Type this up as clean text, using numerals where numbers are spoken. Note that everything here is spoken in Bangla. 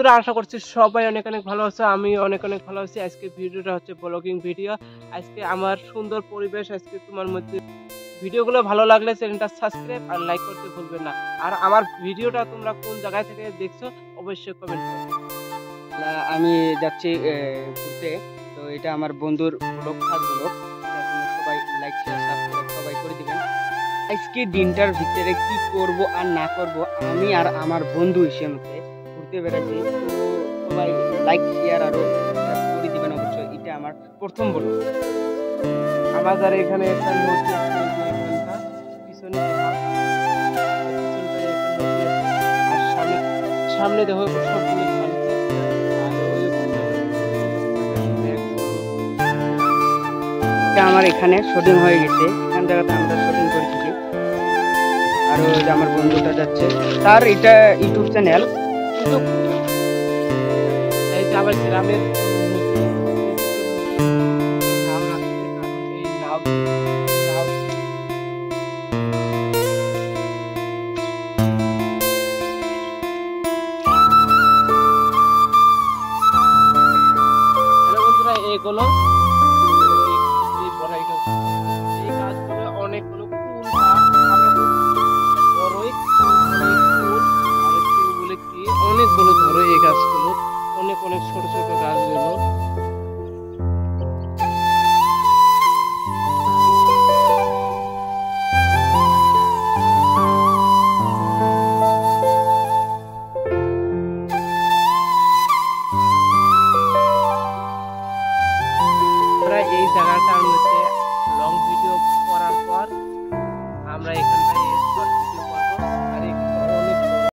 বন্ধুরা, আশা করছি সবাই অনেক অনেক ভালো আছো। আমি অনেক অনেক ভালো আছি। আজকে ভিডিওটা হচ্ছে ব্লগিং ভিডিও। আজকে আমার সুন্দর পরিবেশ, আজকে তোমার মধ্যে ভিডিওগুলো ভালো লাগলে চ্যানেলটা সাবস্ক্রাইব আর লাইক করতে ভুলবে না। আর আমার ভিডিওটা তোমরা কোন জায়গা থেকে দেখছো অবশ্যই কমেন্ট করো। আমি যাচ্ছি ঘুরতে। তো এটা আমার বন্ধুর ব্লগ, ফার্স্ট ব্লগ। তোমরা সবাই লাইক শেয়ার সাবস্ক্রাইব সবাই করে দিবেন। আজকে দিনটার ভিতরে কি করব আর না করব, আমি আর আমার বন্ধু হিসেবে ঘুরতে বেড়াচ্ছি। তো সবাই লাইক শেয়ার আরো করে দিবেন অবশ্যই। এটা আমার প্রথম ব্লগ। আমাদের এখানে একটা নদী আছে, এখানটা পিছনে পিছনটায় একটা নদী আছে। আর সামনে দেখো সবগুলো ধান ক্ষেত। আর ওই এটা আমার এখানে শুটিং হয়ে গেছে, এখান জায়গাতে আমরা শুটিং করেছি। আর ওই যে আমার বন্ধুটা যাচ্ছে, তার এটা ইউটিউব চ্যানেল। এই যে আবার গ্রামের